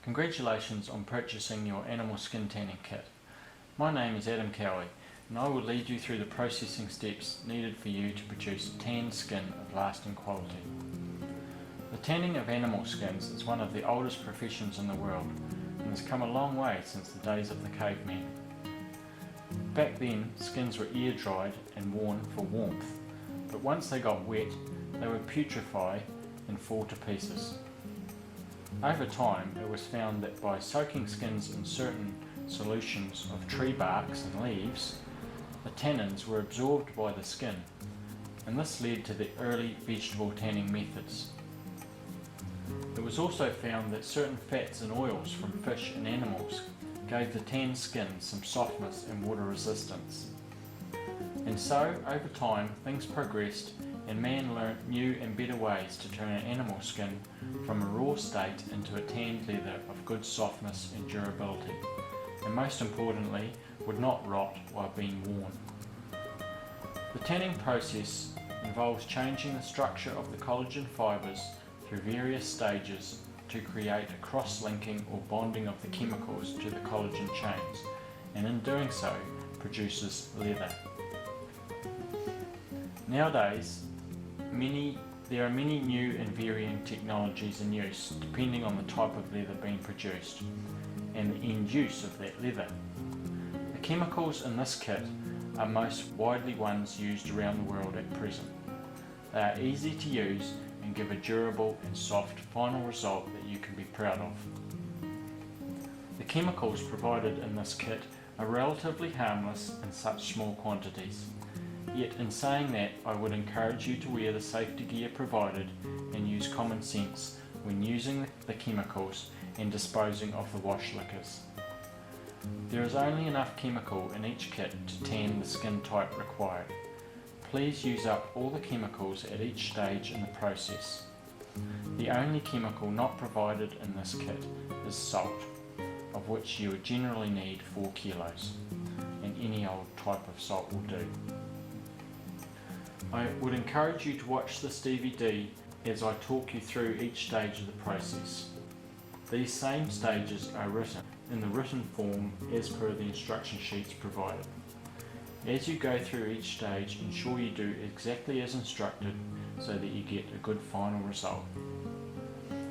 Congratulations on purchasing your animal skin tanning kit. My name is Adam Cowie and I will lead you through the processing steps needed for you to produce tanned skin of lasting quality. The tanning of animal skins is one of the oldest professions in the world and has come a long way since the days of the cavemen. Back then, skins were air dried and worn for warmth, but once they got wet, they would putrefy and fall to pieces. Over time, it was found that by soaking skins in certain solutions of tree barks and leaves, the tannins were absorbed by the skin, and this led to the early vegetable tanning methods. It was also found that certain fats and oils from fish and animals gave the tanned skin some softness and water resistance. And so, over time, things progressed and man learnt new and better ways to turn an animal skin from a raw state into a tanned leather of good softness and durability, and most importantly, would not rot while being worn. The tanning process involves changing the structure of the collagen fibres through various stages to create a cross-linking or bonding of the chemicals to the collagen chains, and in doing so, produces leather. Nowadays, there are many new and varying technologies in use depending on the type of leather being produced and the end use of that leather. The chemicals in this kit are most widely ones used around the world at present. They are easy to use and give a durable and soft final result that you can be proud of. The chemicals provided in this kit are relatively harmless in such small quantities. Yet in saying that, I would encourage you to wear the safety gear provided and use common sense when using the chemicals and disposing of the wash liquors. There is only enough chemical in each kit to tan the skin type required. Please use up all the chemicals at each stage in the process. The only chemical not provided in this kit is salt, of which you would generally need 4 kilos, and any old type of salt will do. I would encourage you to watch this DVD as I talk you through each stage of the process. These same stages are written in the written form as per the instruction sheets provided. As you go through each stage, ensure you do exactly as instructed so that you get a good final result.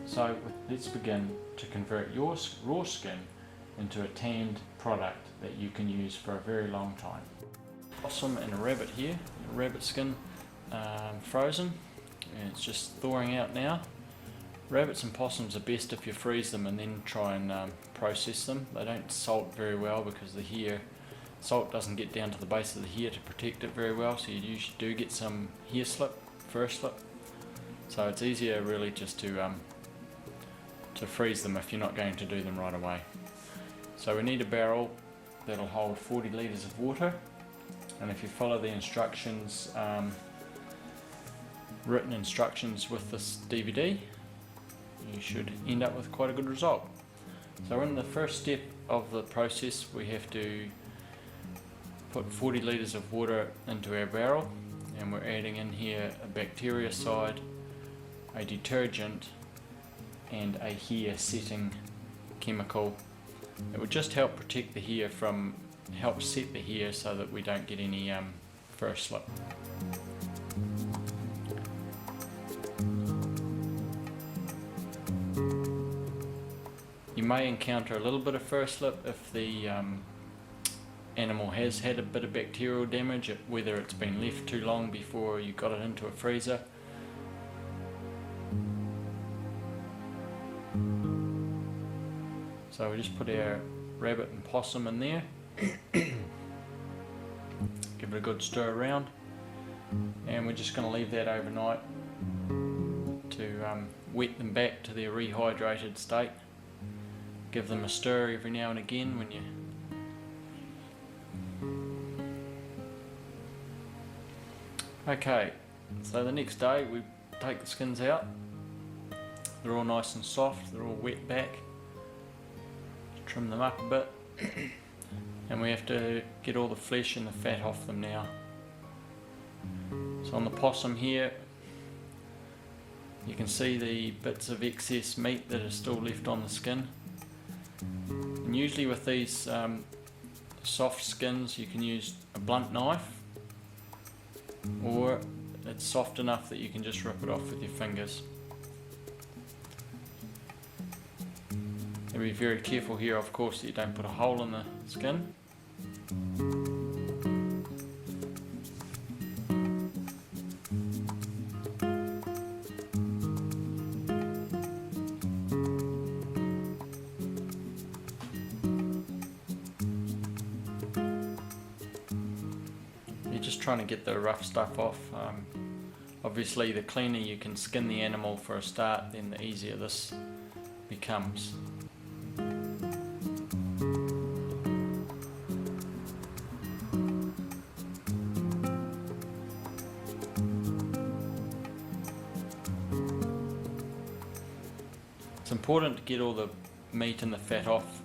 So let's begin to convert your raw skin into a tanned product that you can use for a very long time. Possum and a rabbit here, a rabbit skin frozen, and it's just thawing out now. Rabbits and possums are best if you freeze them and then try and process them. They don't salt very well because the salt doesn't get down to the base of the hair to protect it very well, so you usually do get some hair slip, fur slip. So it's easier really just to freeze them if you're not going to do them right away. So we need a barrel that'll hold 40 litres of water, and if you follow the instructions, written instructions with this DVD, you should end up with quite a good result. So in the first step of the process, we have to put 40 litres of water into our barrel, and we're adding in here a bactericide, a detergent and a hair setting chemical. It would just help protect the hair help set the hair so that we don't get any fur slip. You may encounter a little bit of fur slip if the animal has had a bit of bacterial damage, whether it's been left too long before you got it into a freezer. So we just put our rabbit and possum in there, give it a good stir around, and we're just going to leave that overnight to wet them back to their rehydrated state. Give them a stir every now and again when you Okay, so the next day we take the skins out. They're all nice and soft, they're all wet back. Trim them up a bit and we have to get all the flesh and the fat off them now. So on the possum here you can see the bits of excess meat that are still left on the skin. And usually with these soft skins you can use a blunt knife, or it's soft enough that you can just rip it off with your fingers. And be very careful here, of course, that you don't put a hole in the skin. You're just trying to get the rough stuff off. Obviously the cleaner you can skin the animal for a start, then the easier this becomes. It's important to get all the meat and the fat off,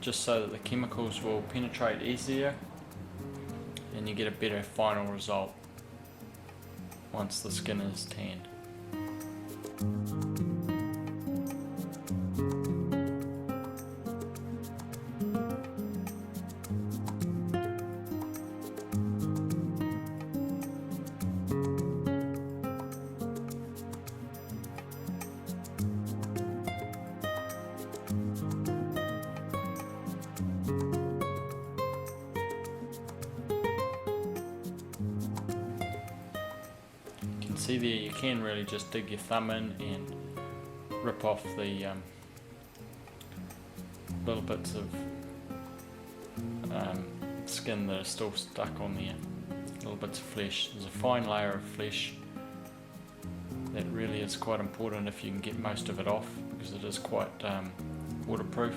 just so that the chemicals will penetrate easier and you get a better final result once the skin is tanned. See there, you can really just dig your thumb in and rip off the little bits of skin that are still stuck on there, little bits of flesh. There's a fine layer of flesh that really is quite important if you can get most of it off, because it is quite waterproof.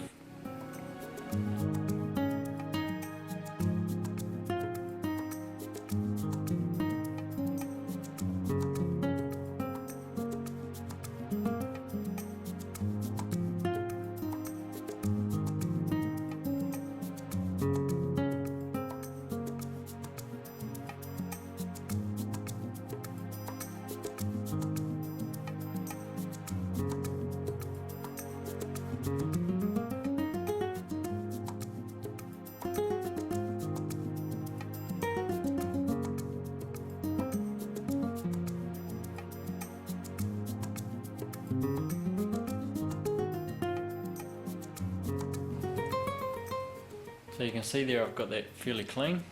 So you can see there I've got that fairly clean,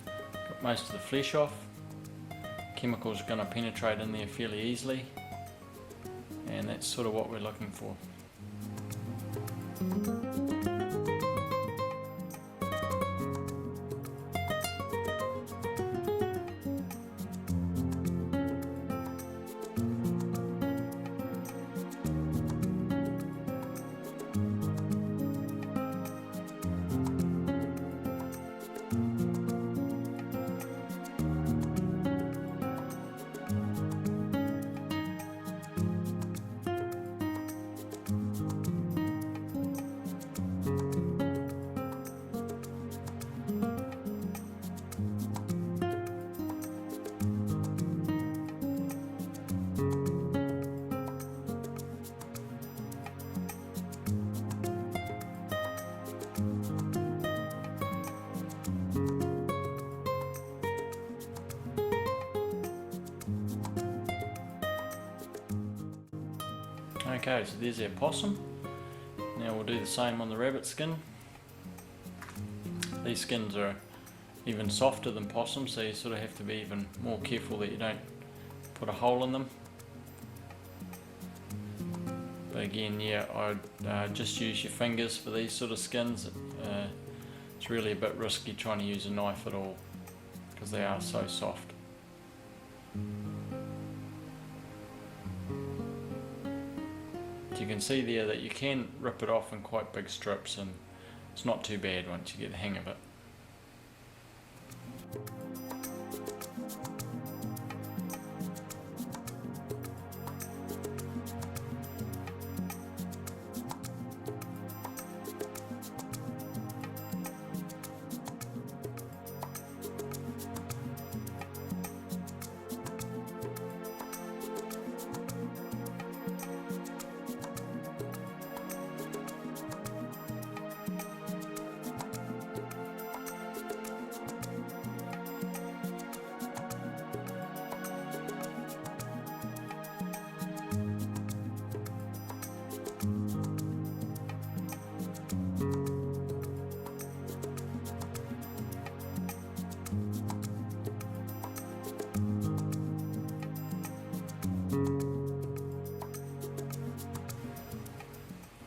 got most of the flesh off. Chemicals are going to penetrate in there fairly easily, and that's sort of what we're looking for. Okay, so there's our possum. Now we'll do the same on the rabbit skin. These skins are even softer than possum, so you sort of have to be even more careful that you don't put a hole in them. But again, yeah, I'd just use your fingers for these sort of skins. It's really a bit risky trying to use a knife at all, because they are so soft. You can see there that you can rip it off in quite big strips, and it's not too bad once you get the hang of it.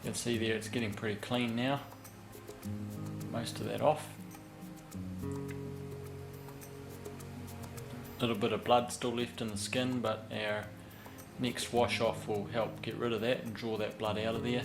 You can see there it's getting pretty clean now. Most of that off. A little bit of blood still left in the skin, but our next wash off will help get rid of that and draw that blood out of there.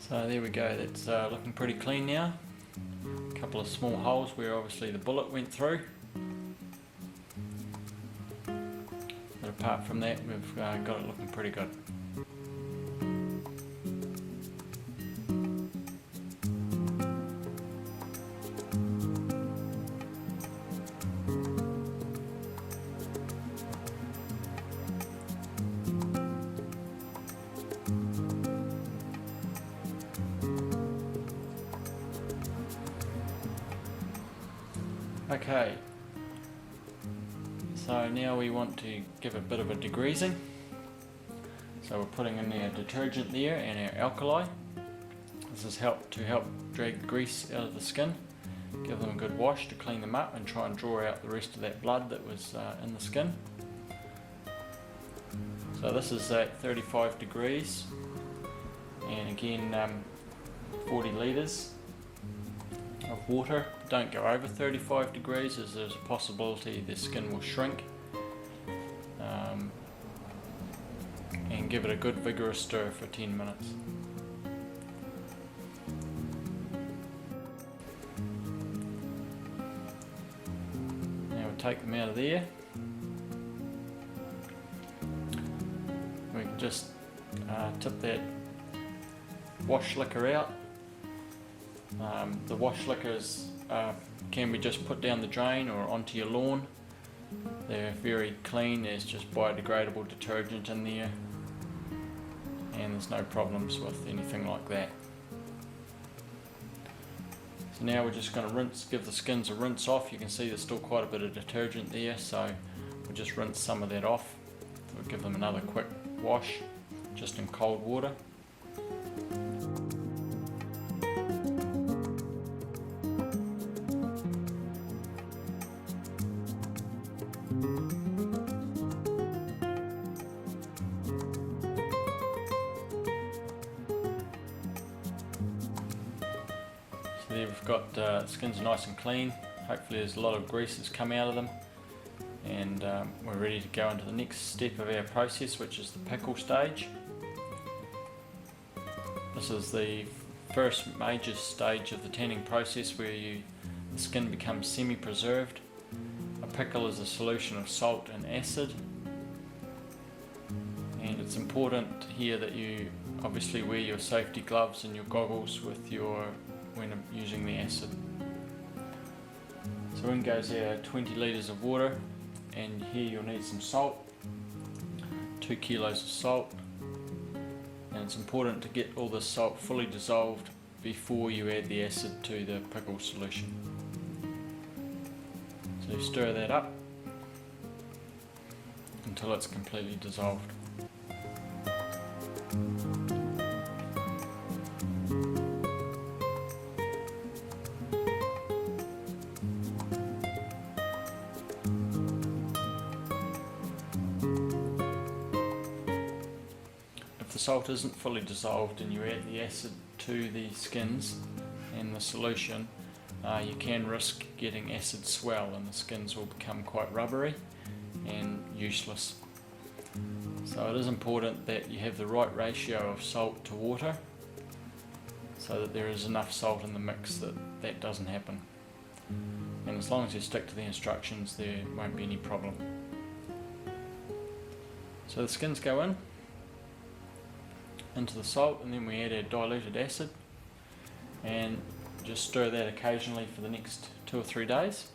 So there we go, that's looking pretty clean now. A couple of small holes where obviously the bullet went through. But apart from that, we've got it looking pretty good. Okay, so now we want to give a bit of a degreasing. So we're putting in our detergent there and our alkali. This is to help drag the grease out of the skin, give them a good wash to clean them up and try and draw out the rest of that blood that was in the skin. So this is at 35 degrees and again 40 litres of water. Don't go over 35 degrees as there's a possibility the skin will shrink, and give it a good vigorous stir for 10 minutes. Now we'll take them out of there. We can just tip that wash liquor out. The wash liquors can be just put down the drain or onto your lawn. They're very clean, there's just biodegradable detergent in there and there's no problems with anything like that. So now we're just going to give the skins a rinse off. You can see there's still quite a bit of detergent there, so we'll just rinse some of that off. We'll give them another quick wash just in cold water. So there we've got the skins nice and clean. Hopefully there's a lot of grease that's come out of them, and we're ready to go into the next step of our process, which is the pickle stage. This is the first major stage of the tanning process where the skin becomes semi-preserved. A pickle is a solution of salt and acid, and it's important here that you obviously wear your safety gloves and your goggles when using the acid. So in goes our 20 litres of water, and here you'll need some salt, 2 kilos of salt, and it's important to get all the salt fully dissolved before you add the acid to the pickle solution. So stir that up until it's completely dissolved. If the salt isn't fully dissolved and you add the acid to the skins and the solution, you can risk getting acid swell and the skins will become quite rubbery and useless. So it is important that you have the right ratio of salt to water so that there is enough salt in the mix that doesn't happen. And as long as you stick to the instructions, there won't be any problem. So the skins go into the salt, and then we add our diluted acid and just stir that occasionally for the next 2 or 3 days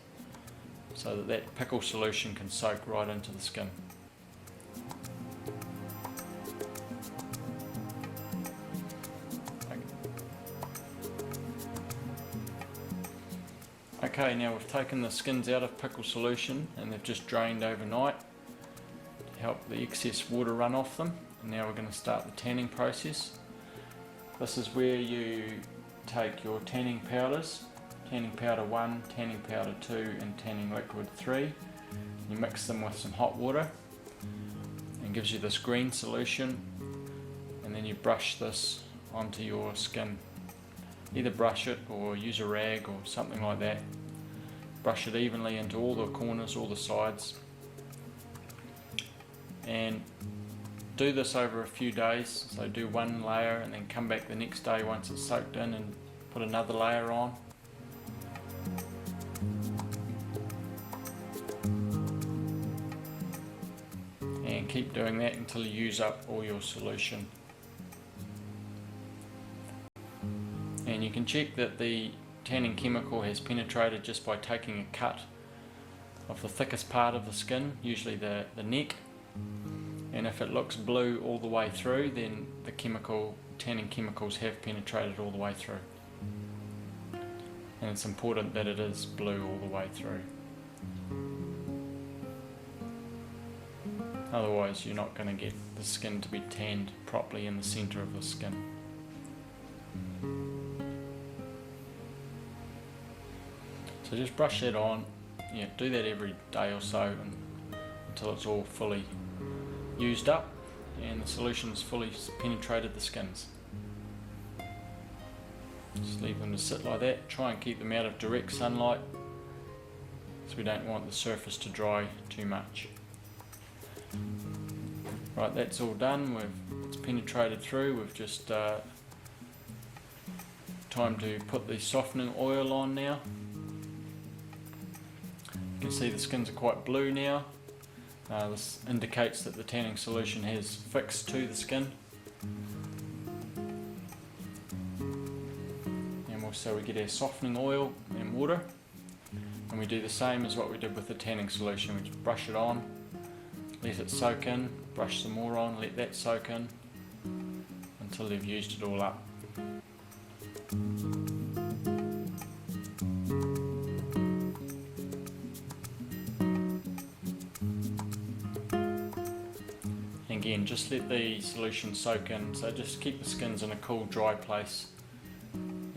so that pickle solution can soak right into the skin. Okay, now we've taken the skins out of pickle solution and they've just drained overnight to help the excess water run off them. And now we're going to start the tanning process. This is where you take your tanning powders, tanning powder 1, tanning powder 2 and tanning liquid 3. You mix them with some hot water and gives you this green solution, and then you brush this onto your skin. Either brush it or use a rag or something like that. Brush it evenly into all the corners, all the sides, and do this over a few days. So do one layer and then come back the next day once it's soaked in and put another layer on. And keep doing that until you use up all your solution. And you can check that the tanning chemical has penetrated just by taking a cut of the thickest part of the skin, usually the neck. And if it looks blue all the way through, then the tanning chemicals have penetrated all the way through. And it's important that it is blue all the way through. Otherwise you're not going to get the skin to be tanned properly in the centre of the skin. So just brush that on. Yeah, do that every day or so until it's all fully used up and the solution's fully penetrated the skins. Just leave them to sit like that. Try and keep them out of direct sunlight, because we don't want the surface to dry too much. Right, that's all done. It's penetrated through. We've just time to put the softening oil on now. You can see the skins are quite blue now. This indicates that the tanning solution has fixed to the skin. And also we get our softening oil and water. And we do the same as what we did with the tanning solution. We just brush it on, let it soak in, brush some more on, let that soak in until you've used it all up. Again, just let the solution soak in, so just keep the skins in a cool, dry place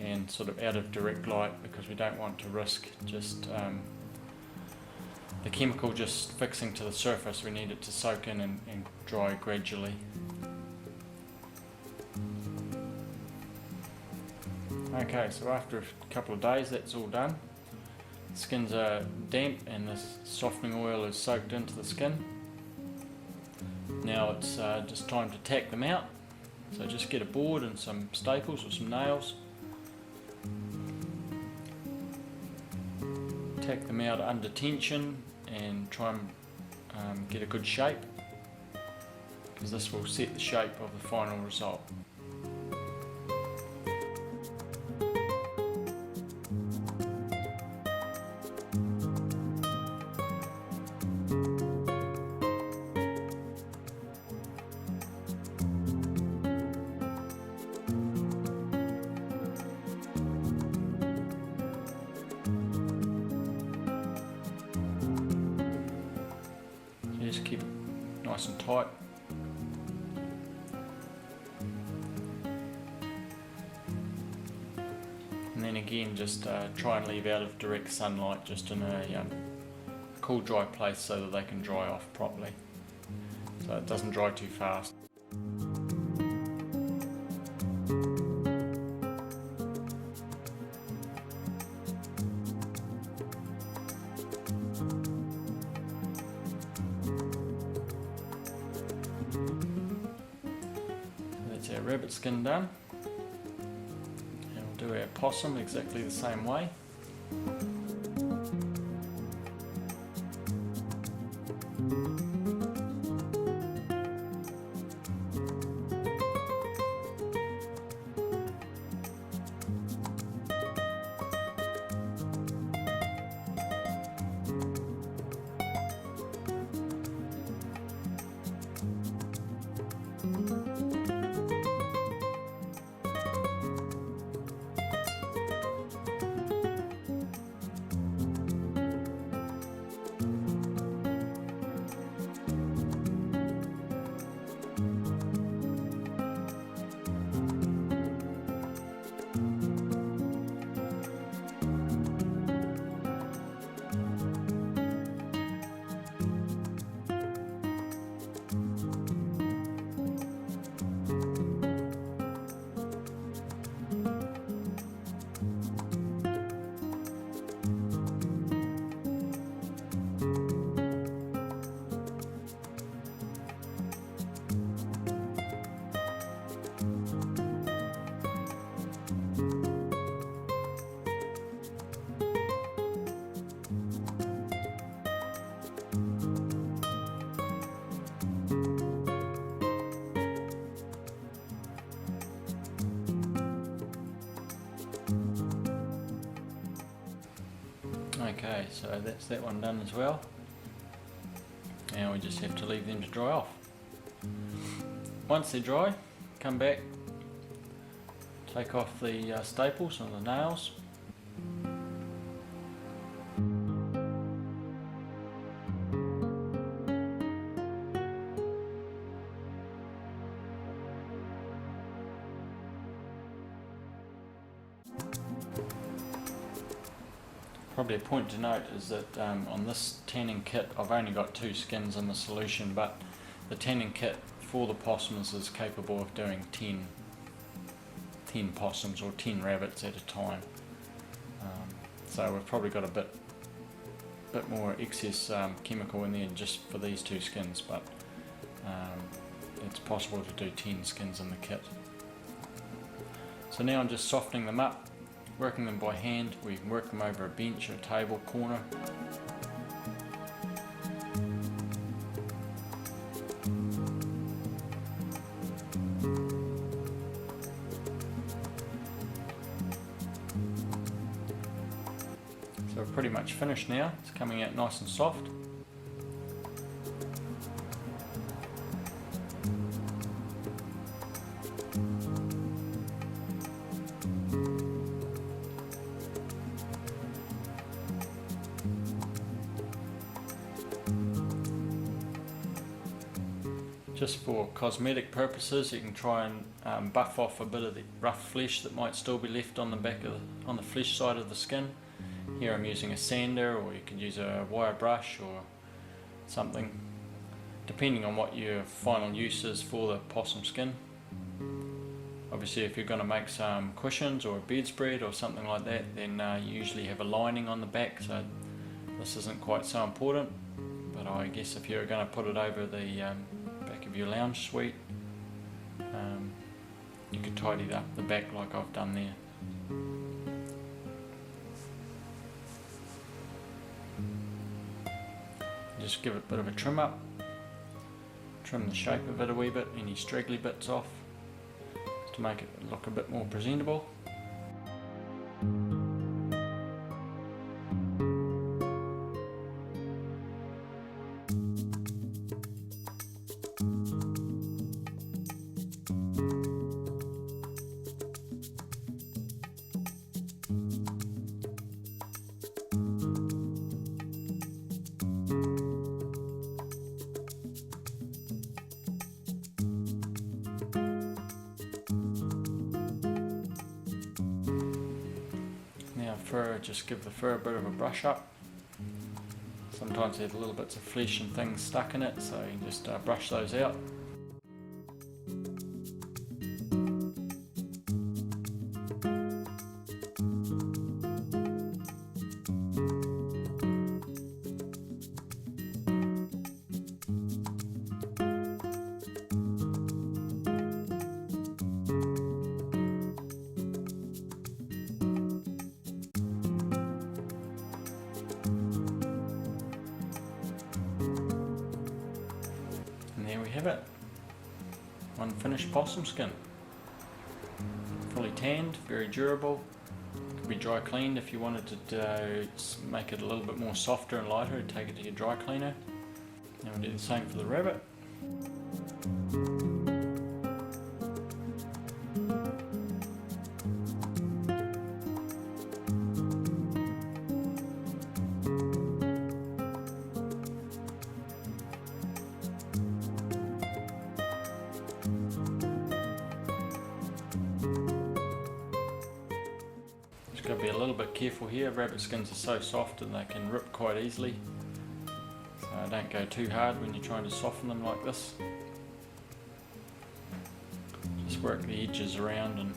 and sort of out of direct light, because we don't want to risk just the chemical just fixing to the surface. We need it to soak in and dry gradually. Okay, so after a couple of days that's all done. The skins are damp and this softening oil is soaked into the skin. Now it's just time to tack them out. So just get a board and some staples or some nails. Tack them out under tension and try and get a good shape, because this will set the shape of the final result. Just keep nice and tight. And then again, just try and leave out of direct sunlight, just in a cool, dry place so that they can dry off properly, so it doesn't dry too fast. That's our rabbit skin done. And we'll do our possum exactly the same way. Okay, so that's that one done as well. Now we just have to leave them to dry off. Once they're dry, come back, take off the staples and the nails. Probably a point to note is that on this tanning kit I've only got 2 skins in the solution, but the tanning kit for the possums is capable of doing 10 possums or 10 rabbits at a time. So we've probably got a bit more excess chemical in there just for these 2 skins, but it's possible to do 10 skins in the kit. So now I'm just softening them up, working them by hand. We can work them over a bench or a table corner. So we're pretty much finished now. It's coming out nice and soft. Just for cosmetic purposes, you can try and buff off a bit of the rough flesh that might still be left on the on the flesh side of the skin. Here I'm using a sander, or you could use a wire brush or something, depending on what your final use is for the possum skin. Obviously, if you're going to make some cushions or a bedspread or something like that, then you usually have a lining on the back, so this isn't quite so important. But I guess if you're going to put it over the back of your lounge suite, you could tidy up the back like I've done there. Just give it a bit of a trim up, trim the shape of it a wee bit, any straggly bits off, to make it look a bit more presentable. fur, just give the fur a bit of a brush up. Sometimes they have little bits of flesh and things stuck in it, so you can just brush those out. And there we have it, one finished possum skin. Fully tanned, very durable. Could be dry cleaned if you wanted to make it a little bit more softer and lighter. Take it to your dry cleaner. And we'll do the same for the rabbit. Just got to be a little bit careful here. Rabbit skins are so soft and they can rip quite easily. So don't go too hard when you're trying to soften them like this. Just work the edges around and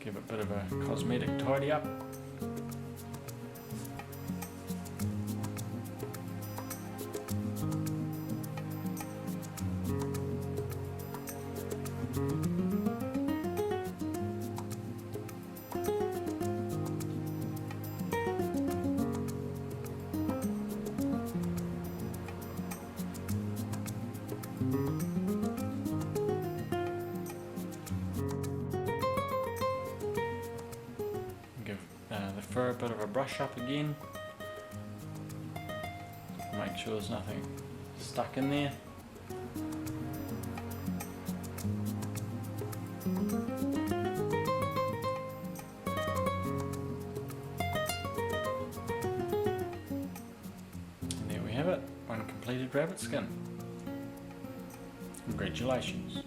give it a bit of a cosmetic tidy up. The fur a bit of a brush up again. Make sure there's nothing stuck in there. And there we have it, one completed rabbit skin. Congratulations.